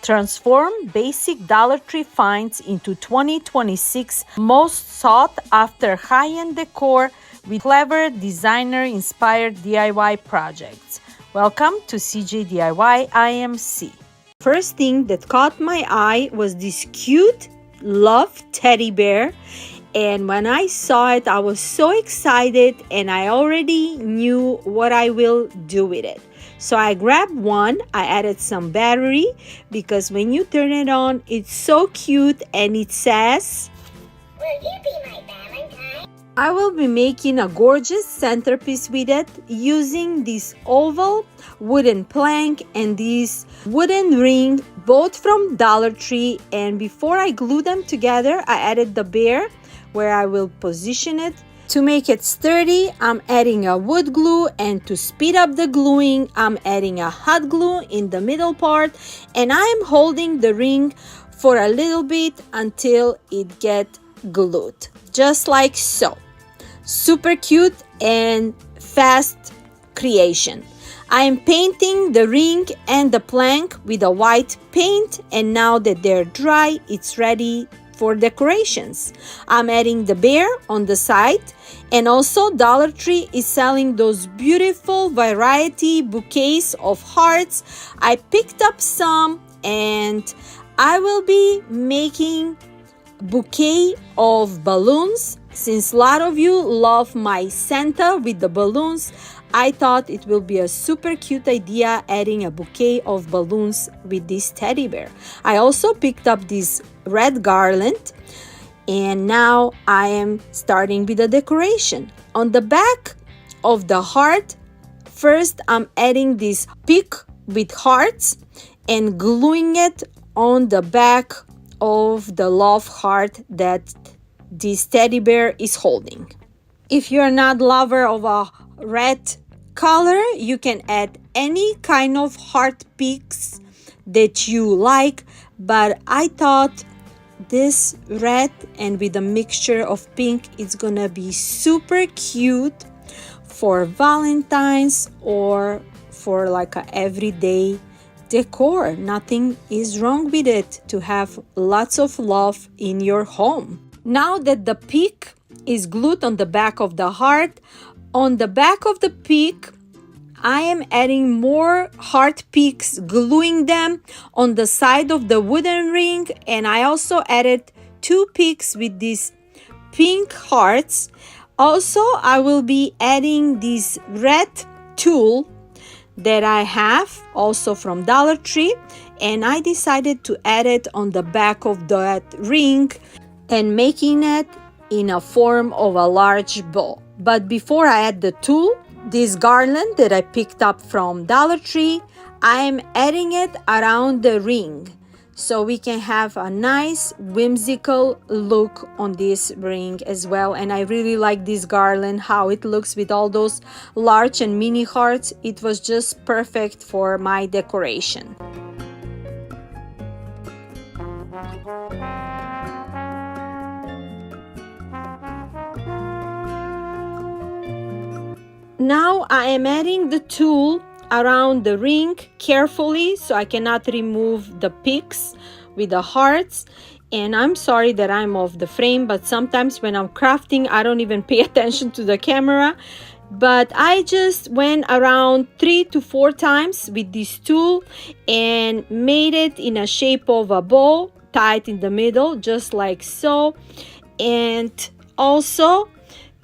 Transform basic Dollar Tree finds into 2026 most sought after high-end decor with clever designer-inspired DIY projects. Welcome to CJ DIY IMC. First thing that caught my eye was this cute love teddy bear. And when I saw it, I was so excited and I already knew what I will do with it. So I grabbed one, I added some battery because when you turn it on, it's so cute and it says, "Will you be my Valentine?" I will be making a gorgeous centerpiece with it using this oval wooden plank and this wooden ring, both from Dollar Tree. And before I glue them together, I added the bear where I will position it. To make it sturdy, I'm adding a wood glue, and to speed up the gluing, I'm adding a hot glue in the middle part, and I'm holding the ring for a little bit until it gets glued, just like so. Super cute and fast creation. I am painting the ring and the plank with a white paint, and now that they're dry, it's ready for decorations. I'm adding the bear on the side, and also Dollar Tree is selling those beautiful variety bouquets of hearts. I picked up some and I will be making bouquet of balloons. Since a lot of you love my Santa with the balloons, I thought it will be a super cute idea adding a bouquet of balloons with this teddy bear. I also picked up this red garland, and now I am starting with the decoration. On the back of the heart, first I'm adding this pick with hearts and gluing it on the back of the love heart that this teddy bear is holding. If you're not lover of a red color, you can add any kind of heart picks that you like, but I thought this red and with a mixture of pink is gonna be super cute for Valentine's or for like a everyday decor. Nothing is wrong with it to have lots of love in your home. Now that the peak is glued on the back of the heart, on the back of the peak, I am adding more heart peaks, gluing them on the side of the wooden ring, and I also added 2 peaks with these pink hearts. Also, I will be adding this red tulle that I have also from Dollar Tree, and I decided to add it on the back of that ring and making it in a form of a large bow. But before I add the tulle, this garland that I picked up from Dollar Tree, I am adding it around the ring so we can have a nice whimsical look on this ring as well. And I really like this garland, how it looks with all those large and mini hearts. It was just perfect for my decoration. Now I am adding the tulle around the ring carefully so I cannot remove the peaks with the hearts. And I'm sorry that I'm off the frame, but sometimes when I'm crafting, I don't even pay attention to the camera. But I just went around 3 to 4 times with this tulle and made it in a shape of a bow, tied in the middle, just like so. And also,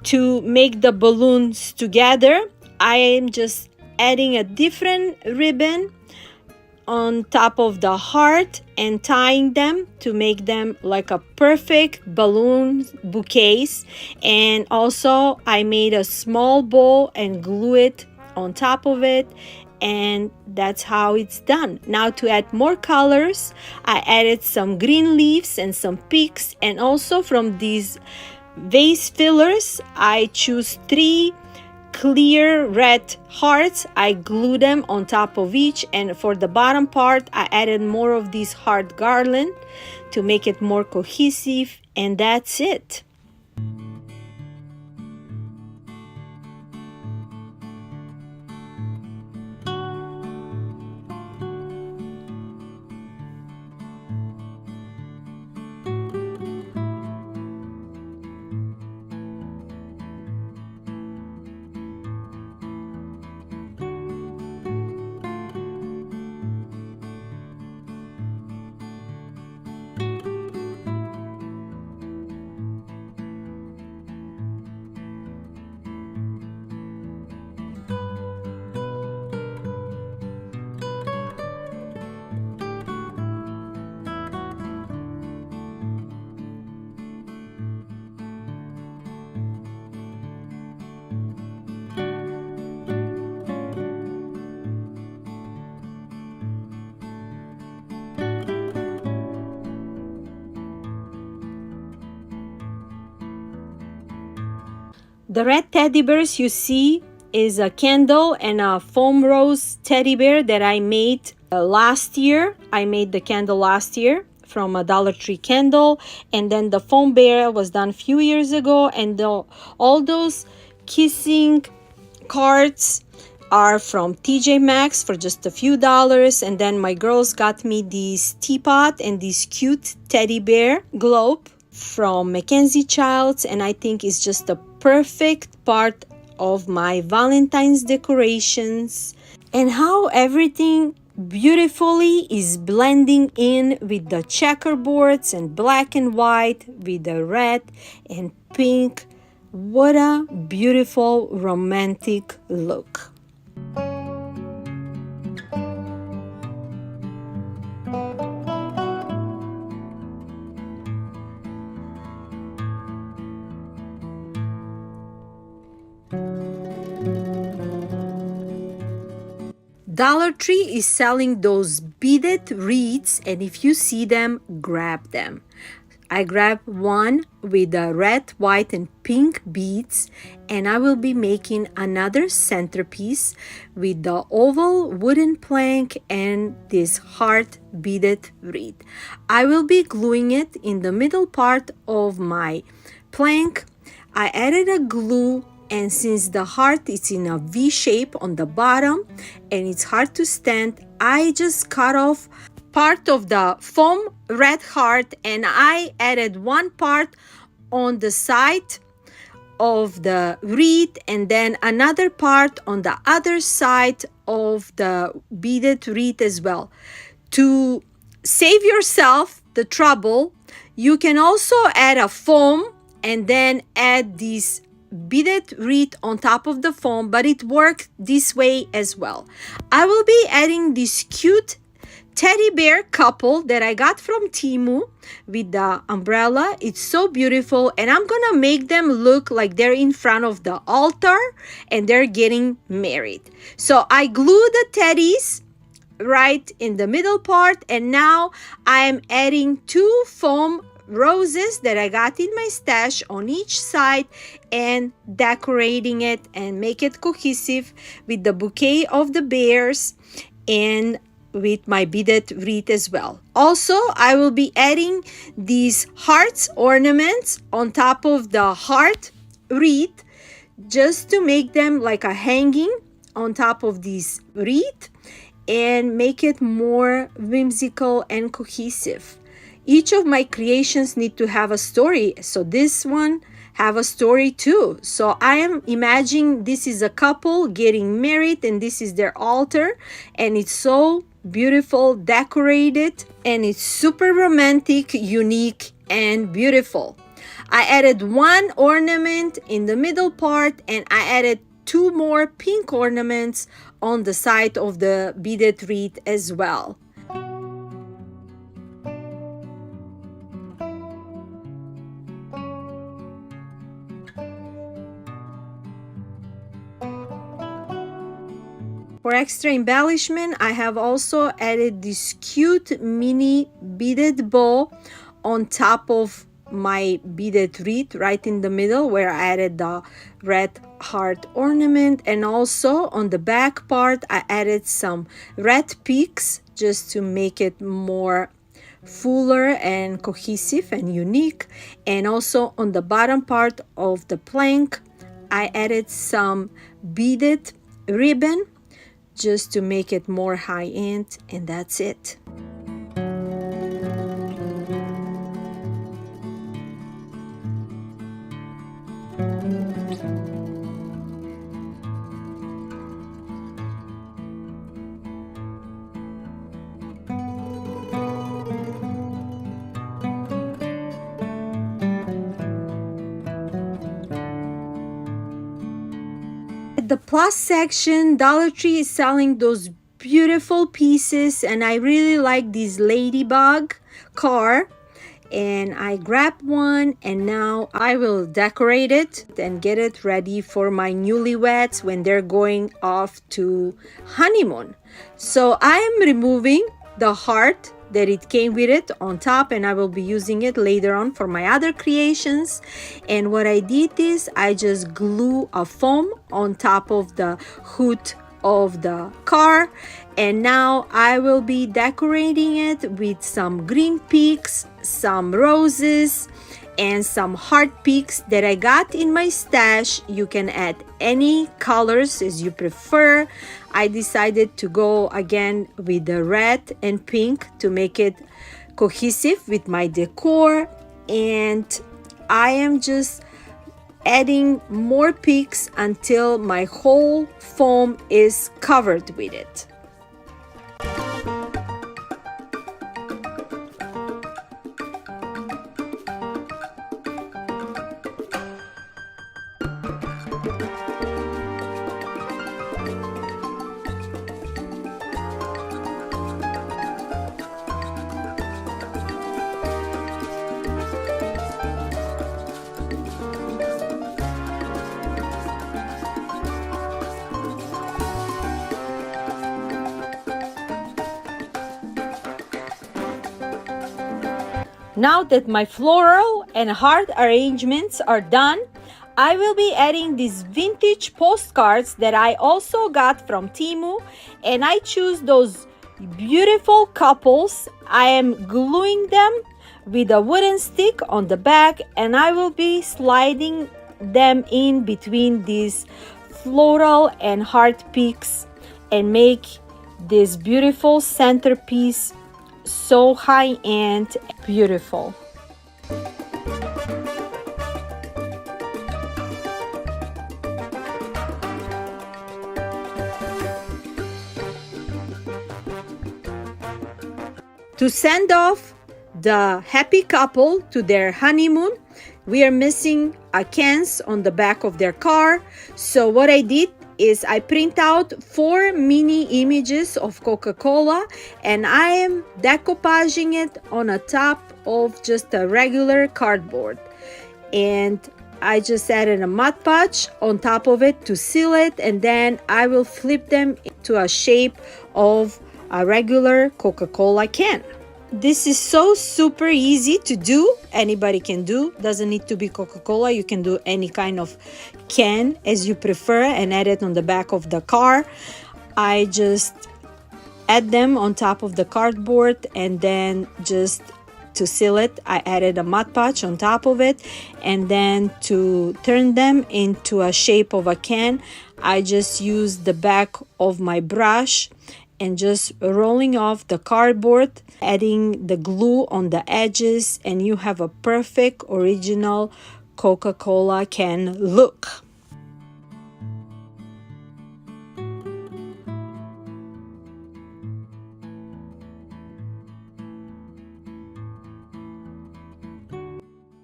to make the balloons together, I am just adding a different ribbon on top of the heart and tying them to make them like a perfect balloon bouquets. And also I made a small bow and glue it on top of it, and that's how it's done. Now to add more colors, I added some green leaves and some peaks, and also from these vase fillers, I choose 3 clear red hearts. I glue them on top of each, and for the bottom part, I added more of this heart garland to make it more cohesive, and that's it. The red teddy bears you see is a candle and a foam rose teddy bear that I made last year. I made the candle last year from a Dollar Tree candle, and then the foam bear was done a few years ago, and all those kissing cards are from TJ Maxx for just a few dollars. And then my girls got me this teapot and this cute teddy bear globe from McKenzie Childs, and I think it's just a perfect part of my Valentine's decorations, and how everything beautifully is blending in with the checkerboards and black and white with the red and pink. What a beautiful romantic look. Dollar Tree is selling those beaded wreaths, and if you see them, grab them. I grabbed one with the red, white, and pink beads, and I will be making another centerpiece with the oval wooden plank and this heart beaded wreath. I will be gluing it in the middle part of my plank. I added a glue, and since the heart is in a V shape on the bottom and it's hard to stand, I just cut off part of the foam red heart and I added one part on the side of the wreath and then another part on the other side of the beaded wreath as well. To save yourself the trouble, you can also add a foam and then add this beaded wreath on top of the foam, but it worked this way as well. I will be adding this cute teddy bear couple that I got from Temu with the umbrella. It's so beautiful, and I'm gonna make them look like they're in front of the altar and they're getting married. So I glued the teddies right in the middle part, and now I'm adding two foam roses that I got in my stash on each side and decorating it and make it cohesive with the bouquet of the bears and with my beaded wreath as well. Also, I will be adding these hearts ornaments on top of the heart wreath just to make them like a hanging on top of this wreath and make it more whimsical and cohesive. Each of my creations need to have a story, so this one have a story too. So I am imagining this is a couple getting married and this is their altar, and it's so beautiful, decorated, and it's super romantic, unique, and beautiful. I added one ornament in the middle part, and I added two more pink ornaments on the side of the beaded wreath as well. For extra embellishment, I have also added this cute mini beaded bow on top of my beaded wreath right in the middle where I added the red heart ornament, and also on the back part I added some red peaks just to make it more fuller and cohesive and unique. And also on the bottom part of the plank I added some beaded ribbon just to make it more high-end, and that's it. The plus section, Dollar Tree is selling those beautiful pieces, and I really like this ladybug car, and I grabbed one, and now I will decorate it and get it ready for my newlyweds when they're going off to honeymoon. So I am removing the heart that it came with it on top, and I will be using it later on for my other creations. And what I did is I just glue a foam on top of the hood of the car, and now I will be decorating it with some green peaks, some roses, and some heart peaks that I got in my stash. You can add any colors as you prefer. I decided to go again with the red and pink to make it cohesive with my decor, and I am just adding more peaks until my whole foam is covered with it. Now that my floral and heart arrangements are done, I will be adding these vintage postcards that I also got from Temu, and I choose those beautiful couples. I am gluing them with a wooden stick on the back, and I will be sliding them in between these floral and heart peaks and make this beautiful centerpiece so high-end, beautiful. To send off the happy couple to their honeymoon, we are missing a cans on the back of their car. So what I did is I print out 4 mini images of Coca-Cola, and I am decoupaging it on a top of just a regular cardboard. And I just added a Mod Podge on top of it to seal it, and then I will flip them into a shape of a regular Coca-Cola can. This is so super easy to do. Anybody can do. Doesn't need to be Coca-Cola. You can do any kind of can as you prefer and add it on the back of the car. I just add them on top of the cardboard, and then just to seal it, I added a Mod Podge on top of it, and then to turn them into a shape of a can, I just used the back of my brush and just rolling off the cardboard, adding the glue on the edges, and you have a perfect original Coca-Cola can look.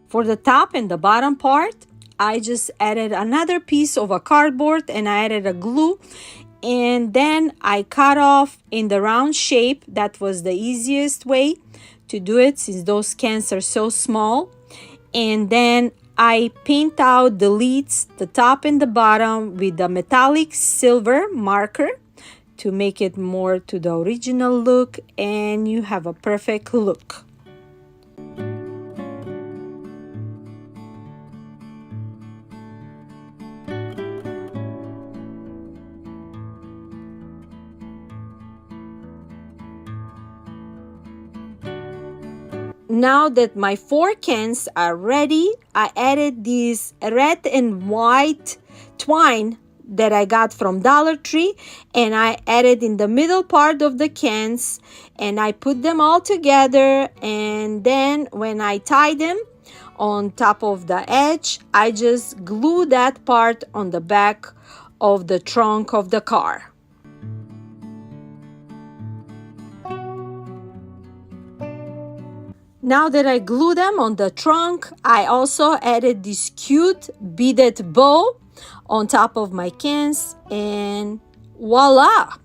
For the top and the bottom part, I just added another piece of a cardboard and I added a glue, and then I cut off in the round shape. That was the easiest way to do it since those cans are so small. And then I paint out the lids, the top and the bottom, with a metallic silver marker to make it more to the original look, and you have a perfect look. Now that my 4 cans are ready, I added this red and white twine that I got from Dollar Tree, and I added in the middle part of the cans, and I put them all together, and then when I tie them on top of the edge, I just glue that part on the back of the trunk of the car. Now that I glue them on the trunk, I also added this cute beaded bow on top of my cans, and voila!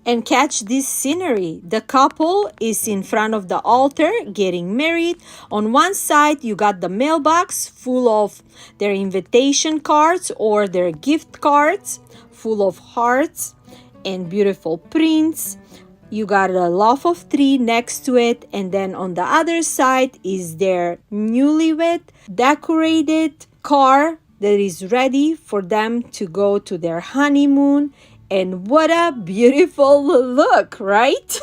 And catch this scenery. The couple is in front of the altar getting married. On one side, you got the mailbox full of their invitation cards or their gift cards, full of hearts and beautiful prints. You got a loaf of tree next to it, and then on the other side is their newlywed decorated car that is ready for them to go to their honeymoon. And what a beautiful look, right?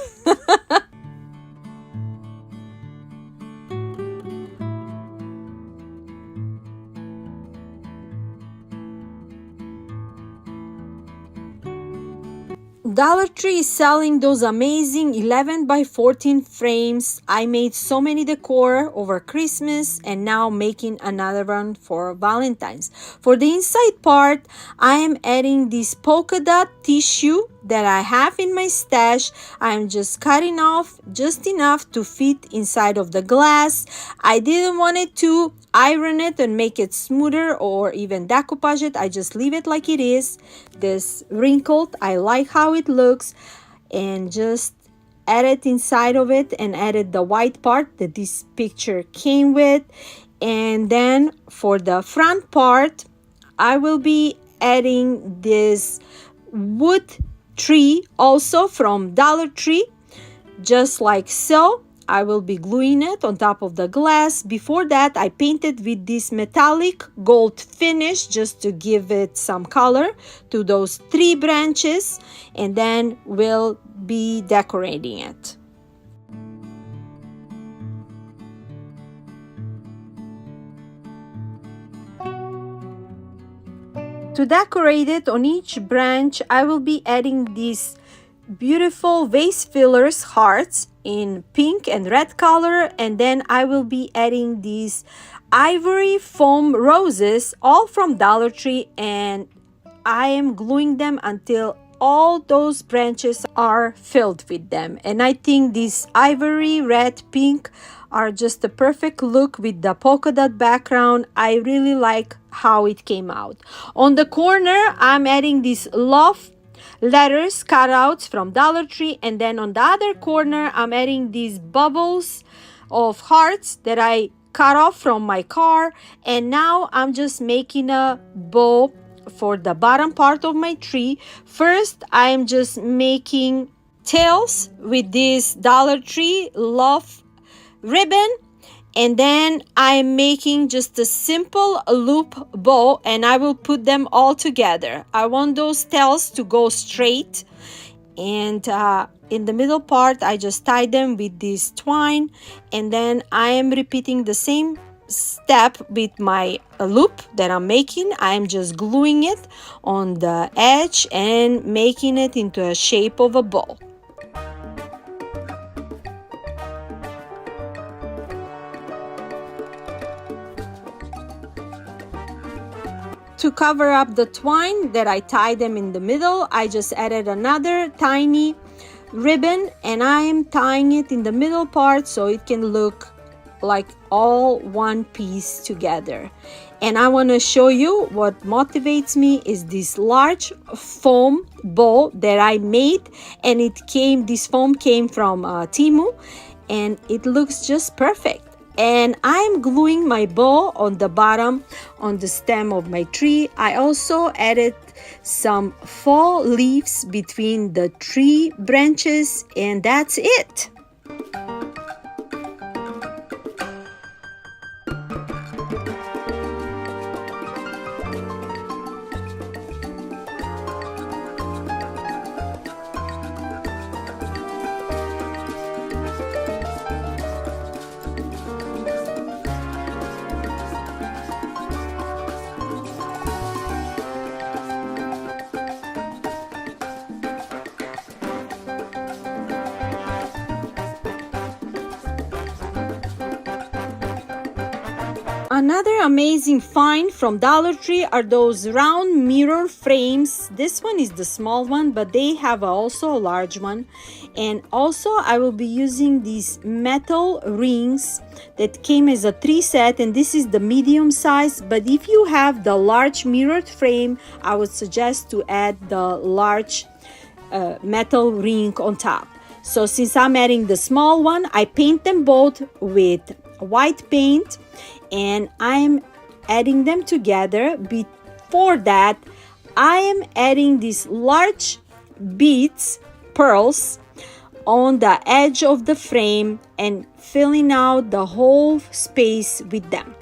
Dollar Tree is selling those amazing 11 by 14 frames. I made so many decor over Christmas and now making another one for Valentine's. For the inside part, I am adding this polka dot tissue that I have in my stash. I'm just cutting off just enough to fit inside of the glass. I didn't want it to iron it and make it smoother or even decoupage it. I just leave it like it is. This wrinkled, I like how it looks, and just add it inside of it and added the white part that this picture came with. And then for the front part, I will be adding this wood tree also from Dollar Tree, just like so. I will be gluing it on top of the glass. Before that, I painted with this metallic gold finish just to give it some color to those tree branches, and then we'll be decorating it. To decorate it on each branch, I will be adding these beautiful vase fillers hearts in pink and red color, and then I will be adding these ivory foam roses, all from Dollar Tree, and I am gluing them until all those branches are filled with them. And I think these ivory, red, pink are just the perfect look with the polka dot background. I really like how it came out. On the corner, I'm adding these love letters cutouts from Dollar Tree, and then on the other corner I'm adding these bubbles of hearts that I cut off from my car. And now I'm just making a bow for the bottom part of my tree. First, I'm just making tails with this Dollar Tree love ribbon, and then I'm making just a simple loop bow, and I will put them all together. I want those tails to go straight, and in the middle part I just tie them with this twine, and then I am repeating the same step with my loop that I'm making. I'm just gluing it on the edge and making it into a shape of a bow. To cover up the twine that I tied them in the middle, I just added another tiny ribbon, and I am tying it in the middle part so it can look like all one piece together. And I want to show you what motivates me is this large foam bow that I made, and this foam came from Temu, and it looks just perfect. And I'm gluing my bow on the bottom on the stem of my tree. I also added some fall leaves between the tree branches, and that's it. Another amazing find from Dollar Tree are those round mirror frames. This one is the small one, but they have also a large one. And also I will be using these metal rings that came as a 3 set, and this is the medium size. But if you have the large mirrored frame, I would suggest to add the large metal ring on top. So since I'm adding the small one, I paint them both with white paint, and I'm adding them together. Before that, I am adding these large beads, pearls, on the edge of the frame and filling out the whole space with them.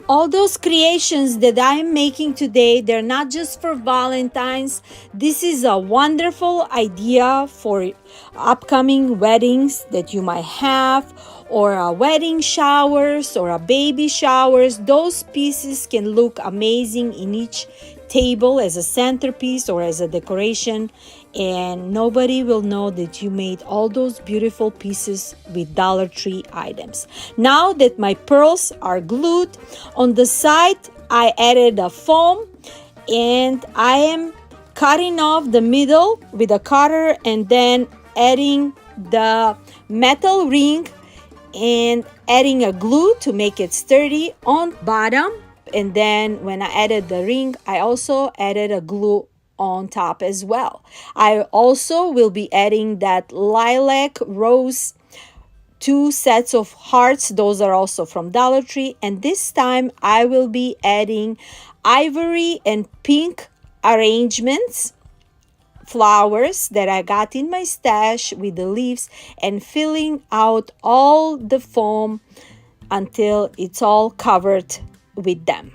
All those creations that I'm making today, they're not just for Valentine's. This is a wonderful idea for upcoming weddings that you might have, or a wedding showers or a baby showers. Those pieces can look amazing in each table as a centerpiece or as a decoration, and nobody will know that you made all those beautiful pieces with Dollar Tree items. Now that my pearls are glued on the side, I added a foam, and I am cutting off the middle with a cutter and then adding the metal ring and adding a glue to make it sturdy on bottom. And then when I added the ring, I also added a glue on top as well. I also will be adding that lilac rose 2 sets of hearts. Those are also from Dollar Tree. And this time I will be adding ivory and pink arrangements, flowers that I got in my stash with the leaves, and filling out all the foam until it's all covered with them.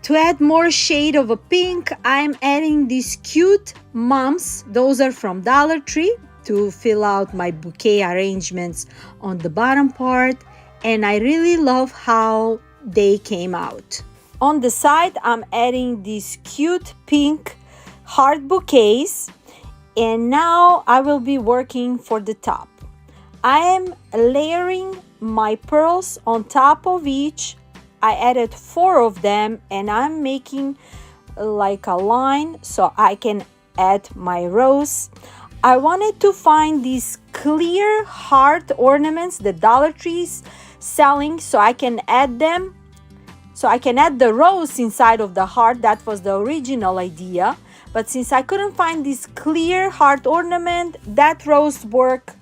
To add more shade of a pink, I'm adding these cute mums. Those are from Dollar Tree, to fill out my bouquet arrangements on the bottom part, and I really love how they came out. On the side, I'm adding these cute pink heart bouquets, and now I will be working for the top. I am layering my pearls on top of each. I added 4 of them, and I'm making like a line so I can add my rose. I wanted to find these clear heart ornaments that Dollar Tree's selling, so I can add them. So I can add the rose inside of the heart. That was the original idea. But since I couldn't find this clear heart ornament, that rose worked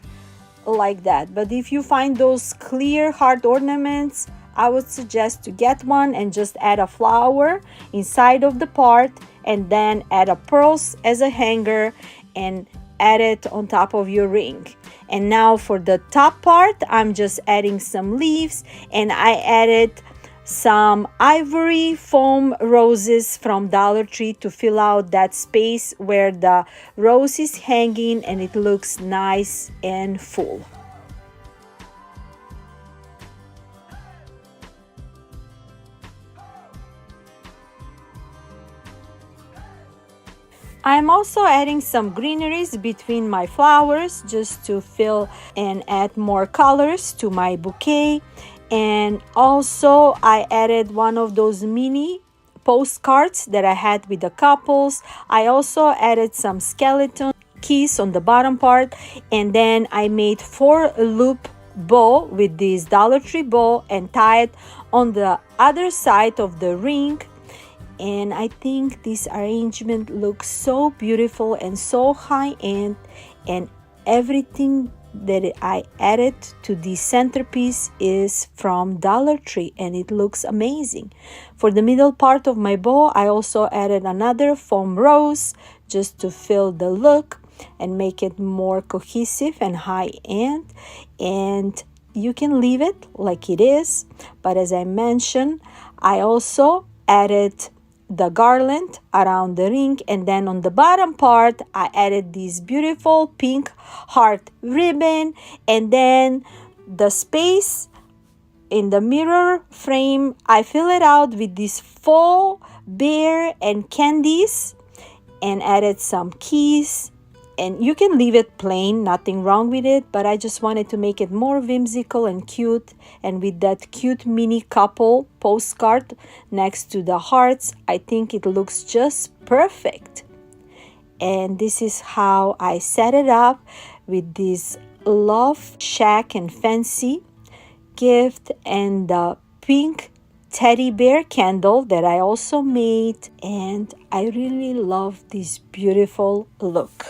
like that. But if you find those clear heart ornaments, I would suggest to get one and just add a flower inside of the part, and then add a pearls as a hanger and add it on top of your ring. And now for the top part, I'm just adding some leaves, and I added some ivory foam roses from Dollar Tree to fill out that space where the rose is hanging and it looks nice and full. I'm also adding some greeneries between my flowers just to fill and add more colors to my bouquet. And also I added one of those mini postcards that I had with the couples. I also added some skeleton keys on the bottom part, and then I made 4 loop bow with this Dollar Tree bow and tied on the other side of the ring. And I think this arrangement looks so beautiful and so high-end, and everything that I added to the centerpiece is from Dollar Tree, and it looks amazing. For the middle part of my bow, I also added another foam rose just to fill the look and make it more cohesive and high-end. And you can leave it like it is, but as I mentioned, I also added the garland around the ring, and then on the bottom part I added this beautiful pink heart ribbon, and then the space in the mirror frame I fill it out with this faux bear and candies, and added some keys And you can leave it plain, nothing wrong with it, but I just wanted to make it more whimsical and cute. And with that cute mini couple postcard next to the hearts, I think it looks just perfect. And this is how I set it up with this love shack and fancy gift and the pink teddy bear candle that I also made. And I really love this beautiful look.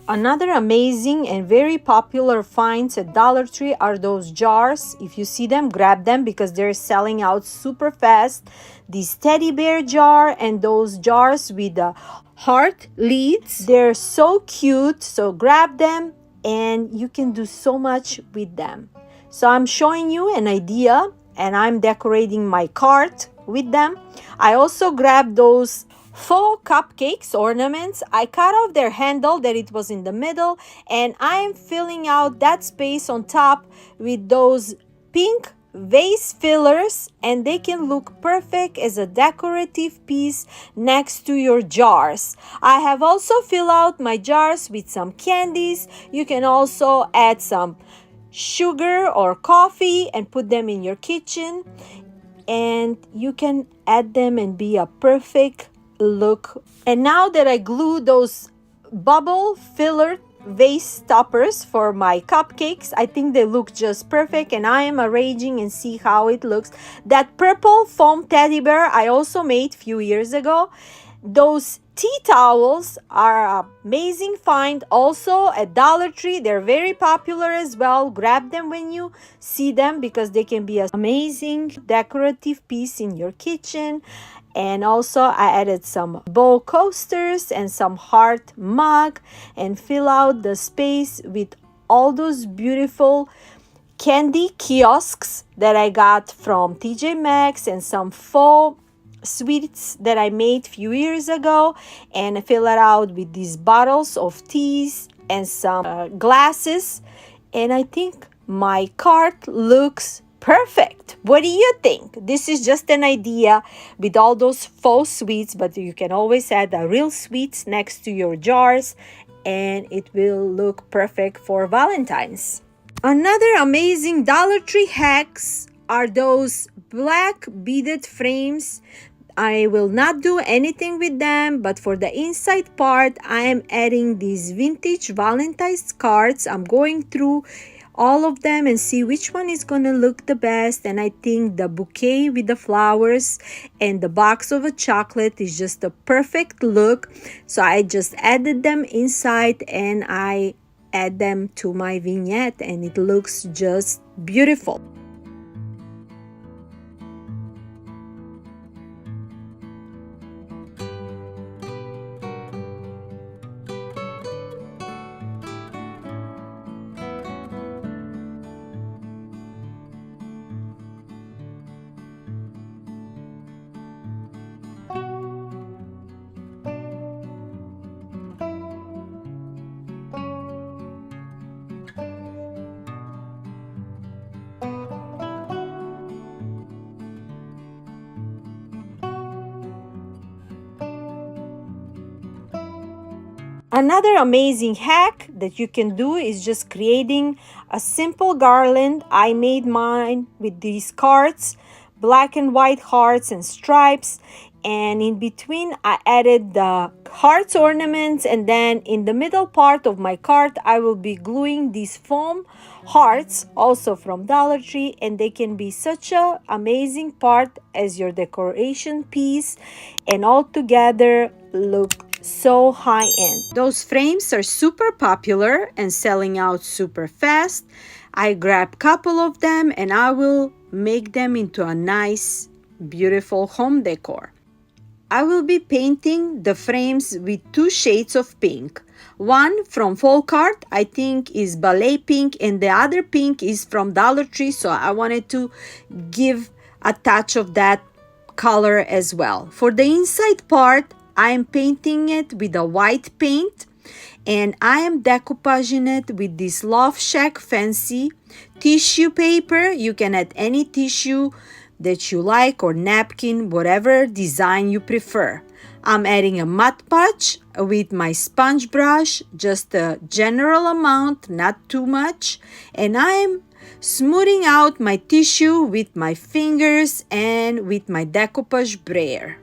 Another amazing and very popular finds at Dollar Tree are those jars. If you see them, grab them because they're selling out super fast. This teddy bear jar and those jars with the heart lids. They're so cute, so grab them and you can do so much with them. So I'm showing you an idea and I'm decorating my cart with them. I also grabbed those faux cupcakes ornaments. I cut off their handle that it was in the middle and I am filling out that space on top with those pink vase fillers, and they can look perfect as a decorative piece next to your jars. I have also filled out my jars with some candies. You can also add some sugar or coffee and put them in your kitchen, and you can add them and be a perfect look. And now that I glue those bubble filler vase toppers for my cupcakes, I think they look just perfect, and I am arranging and see how it looks. That purple foam teddy bear I also made a few years ago. Those tea towels are an amazing find also at Dollar Tree. They're very popular as well. Grab them when you see them because they can be an amazing decorative piece in your kitchen. And also I added some bow coasters and some heart mug and fill out the space with all those beautiful candy kiosks that I got from TJ Maxx and some faux sweets that I made a few years ago, and I fill it out with these bottles of teas and some glasses, and I think my cart looks perfect. What do you think? This is just an idea with all those faux sweets, but you can always add the real sweets next to your jars and it will look perfect for Valentine's. Another amazing Dollar Tree hacks are those black beaded frames. I will not do anything with them, but for the inside part, I am adding these vintage Valentine's cards. I'm going through all of them and see which one is gonna look the best, and I think the bouquet with the flowers and the box of a chocolate is just a perfect look. So I just added them inside and I add them to my vignette, and it looks just beautiful. Another amazing hack that you can do is just creating a simple garland. I made mine with these cards, black and white hearts and stripes, and in between I added the hearts ornaments, and then in the middle part of my card I will be gluing these foam hearts also from Dollar Tree, and they can be such a amazing part as your decoration piece and all together look so high end. Those frames are super popular and selling out super fast. I grabbed a couple of them and I will make them into a nice beautiful home decor. I will be painting the frames with two shades of pink. One from Folk Art, I think is Ballet Pink, and the other pink is from Dollar Tree, so I wanted to give a touch of that color as well. For the inside part, I am painting it with a white paint, and I am decoupaging it with this Love Shack Fancy tissue paper. You can add any tissue that you like or napkin, whatever design you prefer. I'm adding a Mod Podge with my sponge brush, just a general amount, not too much, and I am smoothing out my tissue with my fingers and with my decoupage brayer.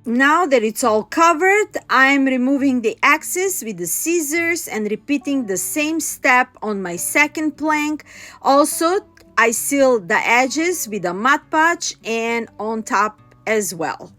Now that it's all covered, I'm removing the excess with the scissors and repeating the same step on my second plank. Also, I seal the edges with a Mod Podge and on top as well.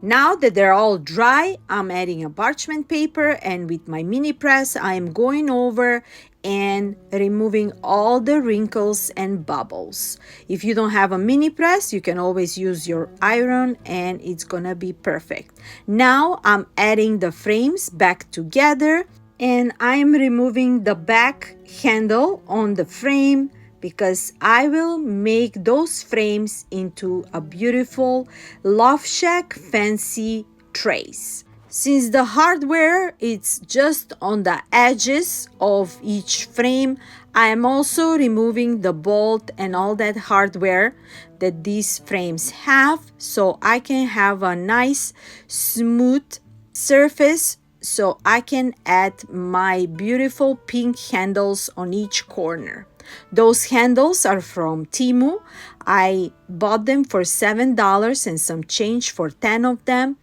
Now that they're all dry, I'm adding a parchment paper, and with my mini press, I'm going over and removing all the wrinkles and bubbles. If you don't have a mini press, you can always use your iron and it's gonna be perfect. Now I'm adding the frames back together, and I'm removing the back handle on the frame because I will make those frames into a beautiful Love Shack Fancy trays. Since the hardware is just on the edges of each frame, I am also removing the bolt and all that hardware that these frames have, so I can have a nice smooth surface, so I can add my beautiful pink handles on each corner. Those handles are from Temu. I bought them for $7 and some change for 10 of them,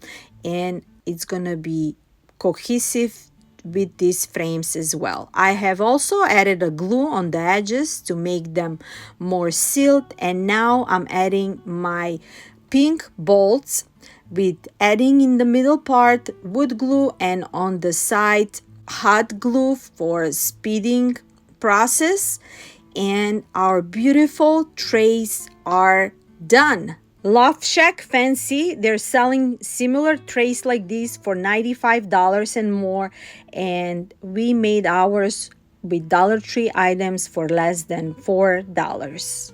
and it's gonna be cohesive with these frames as well. I have also added a glue on the edges to make them more sealed, and now I'm adding my pink bolts with adding in the middle part wood glue and on the side hot glue for speeding process, and our beautiful trays are done. Love Shack Fancy, they're selling similar trays like these for $95 and more, and we made ours with Dollar Tree items for less than $4.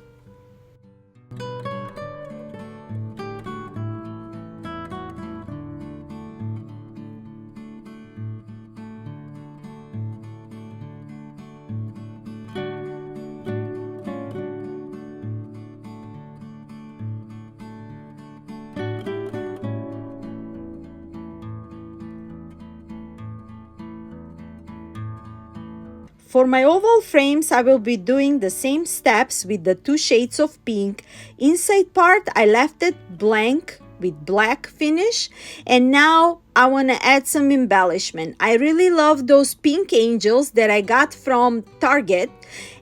For my oval frames, I will be doing the same steps with the two shades of pink. Inside part, I left it blank with black finish, and now I want to add some embellishment. I really love those pink angels that I got from Target,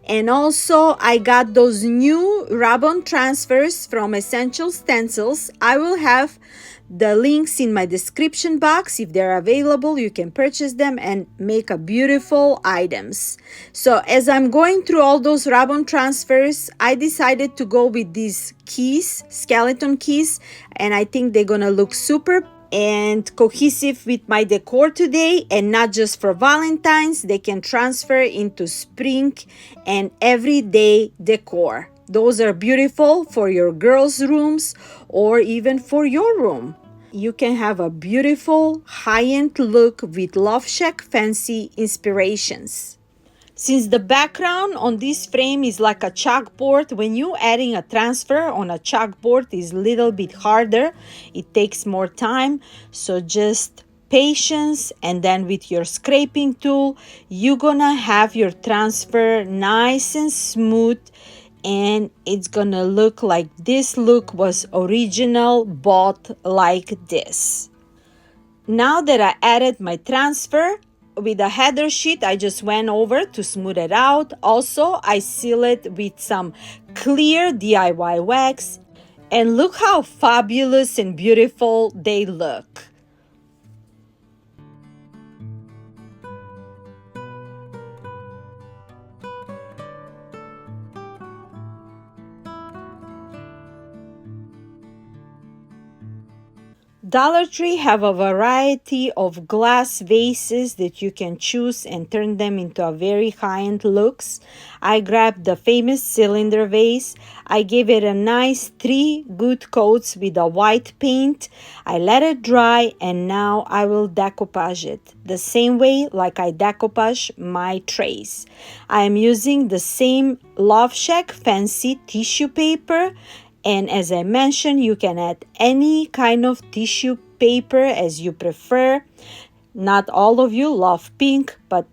and also I got those new ribbon transfers from Essential Stencils. I will have the links in my description box. If they're available, you can purchase them and make a beautiful items. So as I'm going through all those ribbon transfers, I decided to go with these keys, skeleton keys, and I think they're gonna look super and cohesive with my decor today, and not just for Valentine's. They can transfer into spring and everyday decor. Those are beautiful for your girls' rooms or even for your room. You can have a beautiful high-end look with Love Shack Fancy inspirations. Since the background on this frame is like a chalkboard, when you adding a transfer on a chalkboard is a little bit harder. It takes more time, so just patience, and then with your scraping tool, you're gonna have your transfer nice and smooth and it's gonna look like this look was original, bought like this. Now that I added my transfer with the header sheet, I just went over to smooth it out. Also, I seal it with some clear DIY wax, and look how fabulous and beautiful they look. Dollar Tree have a variety of glass vases that you can choose and turn them into a very high-end looks. I grabbed the famous cylinder vase. I gave it a nice 3 good coats with a white paint. I let it dry, and now I will decoupage it the same way like I decoupage my trays. I am using the same Love Shack fancy tissue paper. And as I mentioned, you can add any kind of tissue paper as you prefer. Not all of you love pink, but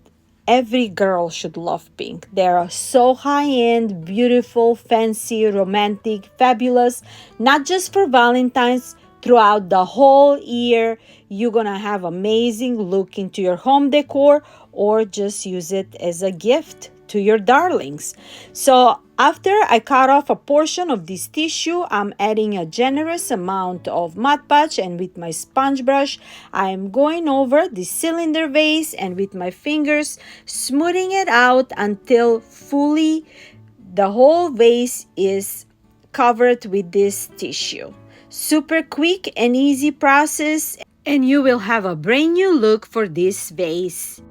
every girl should love pink. They are so high-end, beautiful, fancy, romantic, fabulous, not just for Valentine's. Throughout the whole year, you're gonna have amazing look into your home decor, or just use it as a gift to your darlings. So after I cut off a portion of this tissue, I'm adding a generous amount of Mod Podge, and with my sponge brush, I am going over the cylinder vase and with my fingers smoothing it out until fully the whole vase is covered with this tissue. Super quick and easy process, and you will have a brand new look for this vase.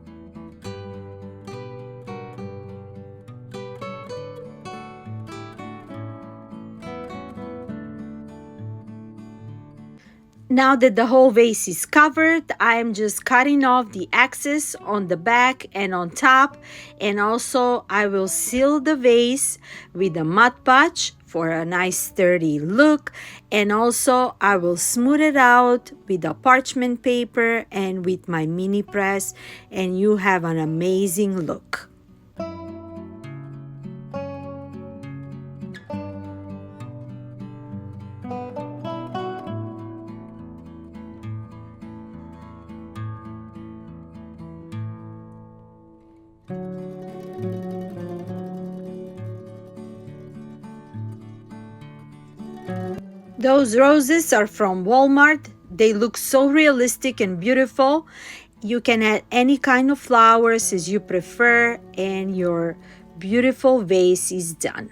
Now that the whole vase is covered, I am just cutting off the excess on the back and on top, and also I will seal the vase with a Mod Podge for a nice sturdy look, and also I will smooth it out with a parchment paper and with my mini press, and you have an amazing look. Those roses are from Walmart. They look so realistic and beautiful. You can add any kind of flowers as you prefer, and your beautiful vase is done.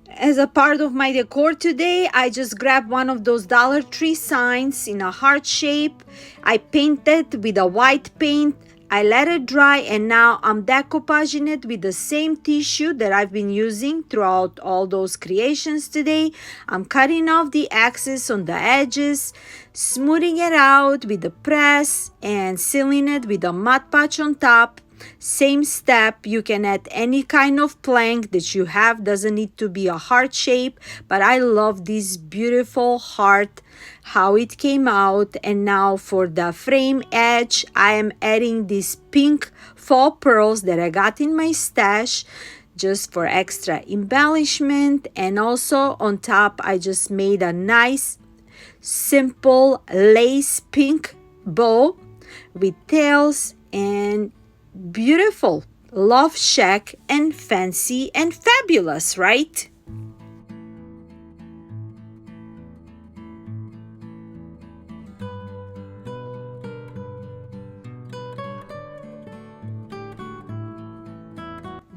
As a part of my decor today, I just grabbed one of those Dollar Tree signs in a heart shape. I painted with a white paint. I let it dry, and now I'm decoupaging it with the same tissue that I've been using throughout all those creations today. I'm cutting off the excess on the edges, smoothing it out with the press, and sealing it with a Mod Podge on top. Same step, you can add any kind of plank that you have, doesn't need to be a heart shape, but I love this beautiful heart, how it came out. And now for the frame edge, I am adding these pink faux pearls that I got in my stash just for extra embellishment. And also on top, I just made a nice simple lace pink bow with tails and beautiful Love Shack and fancy and fabulous, right?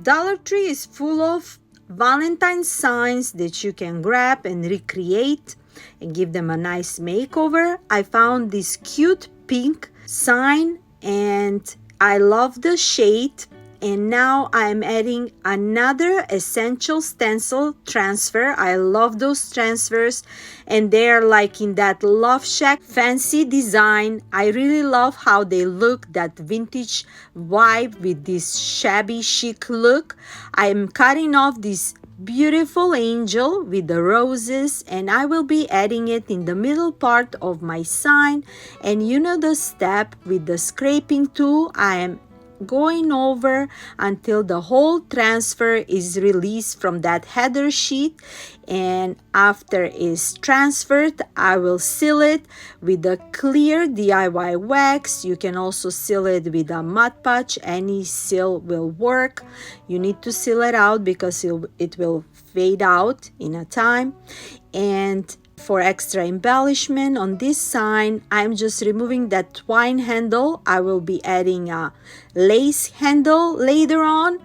Dollar Tree is full of Valentine signs that you can grab and recreate and give them a nice makeover. I found this cute pink sign and I love the shade, and now I'm adding another essential stencil transfer. I love those transfers, and they're like in that Love Shack fancy design. I really love how they look, that vintage vibe with this shabby chic look. I'm cutting off this beautiful angel with the roses, and I will be adding it in the middle part of my sign. And you know the step with the scraping tool, I am going over until the whole transfer is released from that header sheet, and after it's transferred I will seal it with a clear DIY wax. You can also seal it with a Mod Podge, any seal will work. You need to seal it out because it will fade out in a time. And for extra embellishment on this sign, I'm just removing that twine handle. I will be adding a lace handle later on.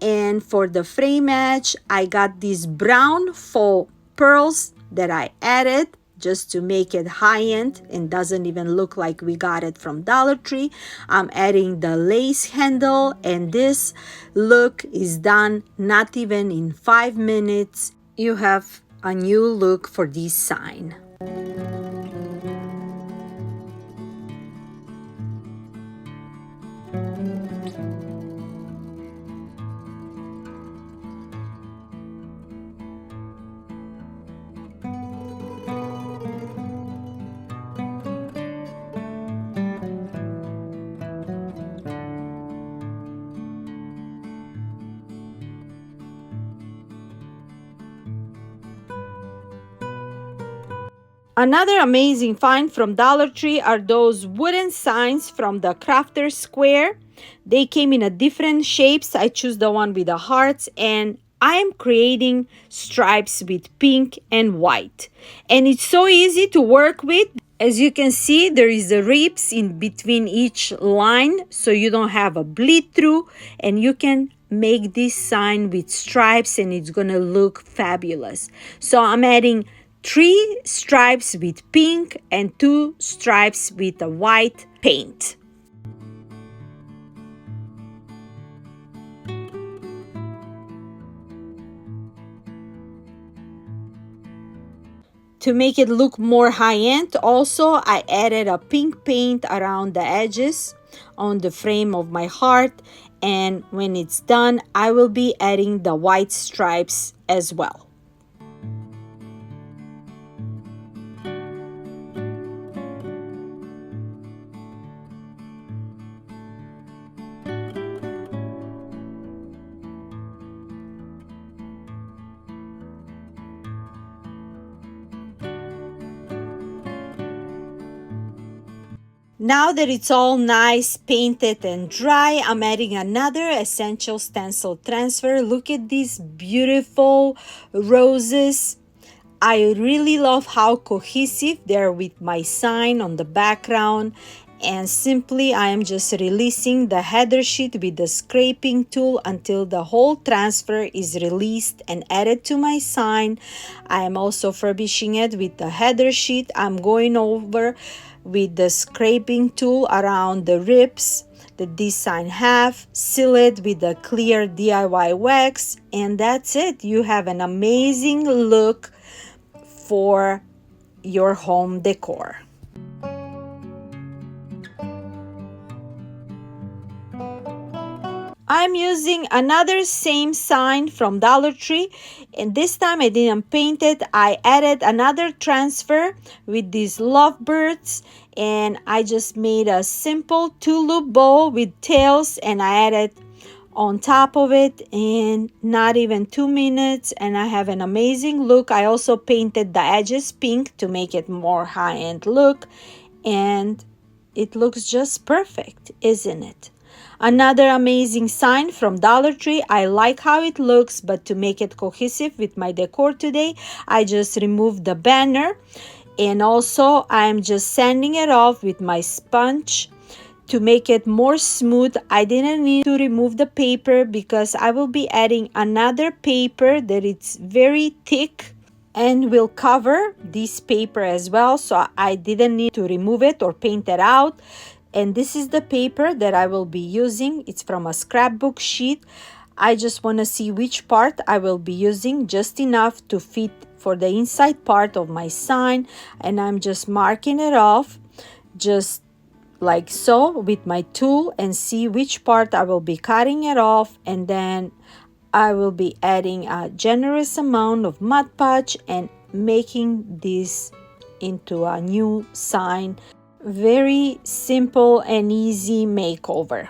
And for the frame edge, I got these brown faux pearls that I added just to make it high-end and doesn't even look like we got it from Dollar Tree. I'm adding the lace handle, and this look is done not even in 5 minutes. You have a new look for this sign. Another amazing find from Dollar Tree are those wooden signs from the Crafter Square. They came in a different shapes. I choose the one with the hearts, and I am creating stripes with pink and white. And it's so easy to work with. As you can see, there is a ribs in between each line, so you don't have a bleed through, and you can make this sign with stripes and it's gonna look fabulous. So I'm adding 3 stripes with pink and 2 stripes with a white paint. To make it look more high-end, also I added a pink paint around the edges on the frame of my heart, and when it's done I will be adding the white stripes as well. Now that it's all nice, painted and dry, I'm adding another essential stencil transfer. Look at these beautiful roses. I really love how cohesive they're with my sign on the background. And simply I am just releasing the header sheet with the scraping tool until the whole transfer is released and added to my sign. I am also furbishing it with the header sheet. I'm going over with the scraping tool around the ribs that this sign have, seal it with the clear DIY wax, and that's it. You have an amazing look for your home decor. I'm using another same sign from Dollar Tree, and this time I didn't paint it. I added another transfer with these lovebirds, and I just made a simple 2-loop bow with tails, and I added on top of it in not even 2 minutes, and I have an amazing look. I also painted the edges pink to make it more high-end look, and it looks just perfect, isn't it? Another amazing sign from Dollar Tree. I like how it looks, but to make it cohesive with my decor today, I just removed the banner, and also I'm just sanding it off with my sponge to make it more smooth. I didn't need to remove the paper because I will be adding another paper that it's very thick and will cover this paper as well, so I didn't need to remove it or paint it out. And this is the paper that I will be using. It's from a scrapbook sheet. I just want to see which part I will be using, just enough to fit for the inside part of my sign, and I'm just marking it off just like so with my tool and see which part I will be cutting it off, and then I will be adding a generous amount of Mod Podge and making this into a new sign. Very simple and easy makeover.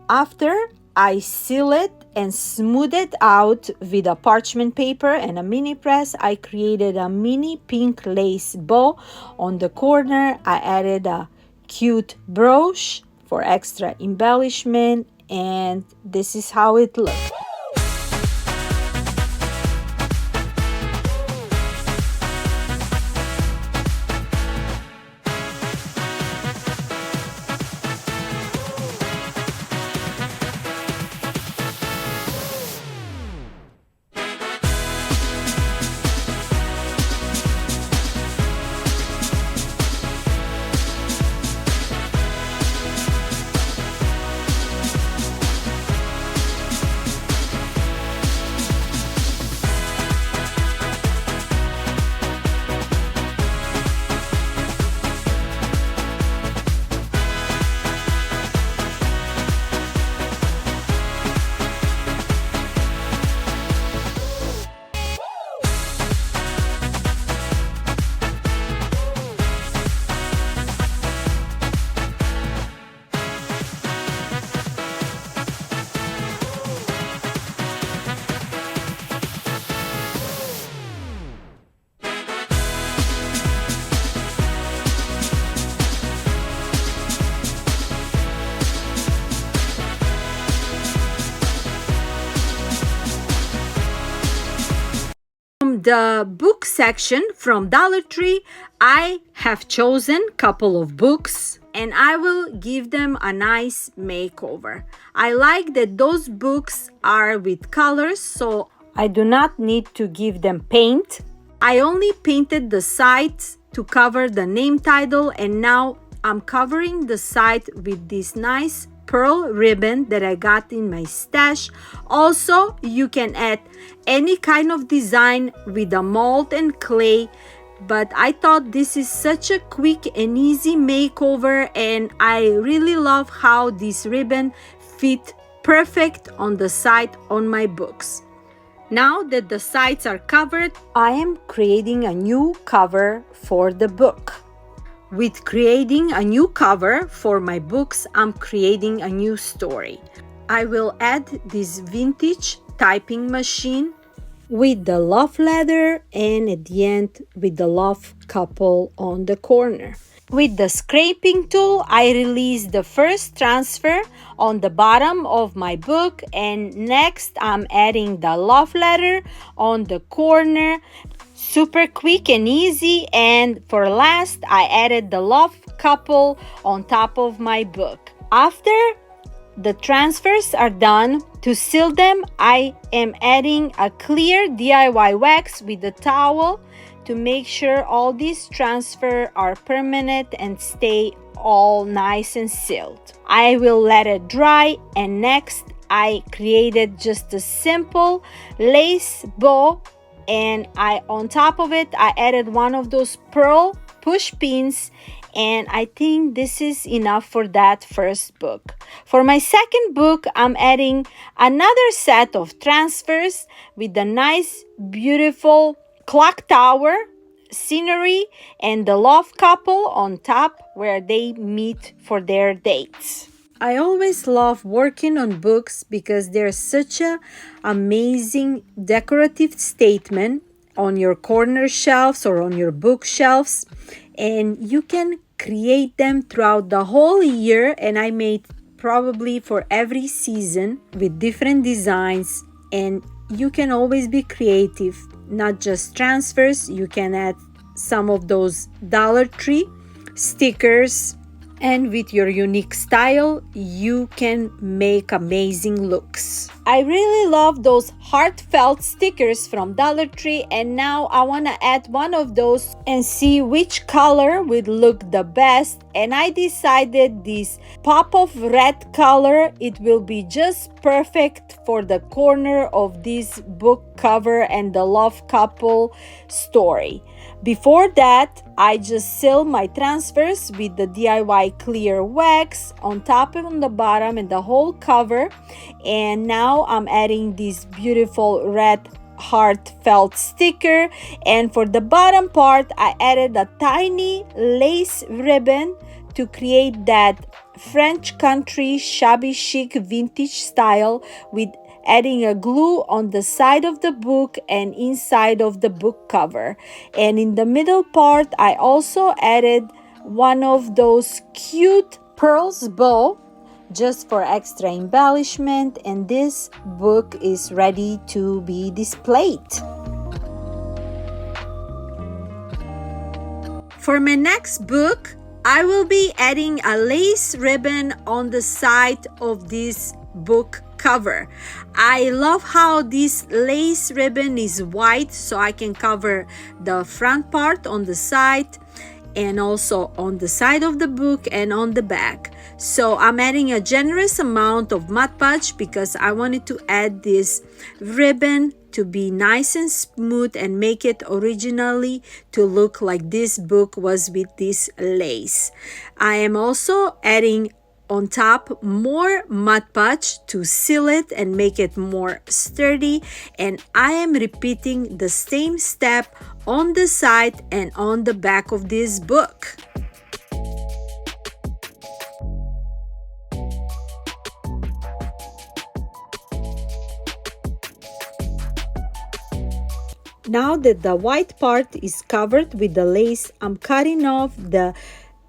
After I seal it and smooth it out with a parchment paper and a mini press, I created a mini pink lace bow on the corner. I added a cute brooch for extra embellishment, and this is how it looks. The book section from Dollar Tree, I have chosen a couple of books and I will give them a nice makeover. I like that those books are with colors, so I do not need to give them paint. I only painted the sides to cover the name title, and now I'm covering the side with this nice pearl ribbon that I got in my stash. Also, you can add any kind of design with a mold and clay, but I thought this is such a quick and easy makeover, and I really love how this ribbon fit perfect on the side on my books. Now that the sides are covered, I am creating a new cover for the book. With creating a new cover for my books, I'm creating a new story. I will add this vintage typing machine with the love letter, and at the end with the love couple on the corner. With the scraping tool, I release the first transfer on the bottom of my book, and next I'm adding the love letter on the corner. Super quick and easy. And for last, I added the love couple on top of my book. After the transfers are done, to seal them, I am adding a clear DIY wax with a towel to make sure all these transfers are permanent and stay all nice and sealed. I will let it dry, and next I created just a simple lace bow, and on top of it I added one of those pearl push pins, and I think this is enough for that first book. For my second book, I'm adding another set of transfers with the nice beautiful clock tower scenery and the love couple on top where they meet for their dates. I always love working on books because they're such an amazing decorative statement on your corner shelves or on your bookshelves, and you can create them throughout the whole year. And I made probably for every season with different designs, and you can always be creative, not just transfers. You can add some of those Dollar Tree stickers, and with your unique style you can make amazing looks. I really love those heartfelt stickers from Dollar Tree, and now I want to add one of those and see which color would look the best. And I decided this pop of red color, it will be just perfect for the corner of this book cover and the love couple story. Before that, I just seal my transfers with the DIY clear wax on top and on the bottom and the whole cover. And now I'm adding this beautiful red heartfelt sticker, and for the bottom part I added a tiny lace ribbon to create that French country shabby chic vintage style, with adding a glue on the side of the book and inside of the book cover. And in the middle part I also added one of those cute pearls bow just for extra embellishment, and this book is ready to be displayed. For my next book, I will be adding a lace ribbon on the side of this book cover. I love how this lace ribbon is white, so I can cover the front part on the side and also on the side of the book and on the back. So I'm adding a generous amount of Mod Podge because I wanted to add this ribbon to be nice and smooth and make it originally to look like this book was with this lace. I am also adding on top more Mod Podge to seal it and make it more sturdy, and I am repeating the same step on the side and on the back of this book. Now that the white part is covered with the lace, I'm cutting off the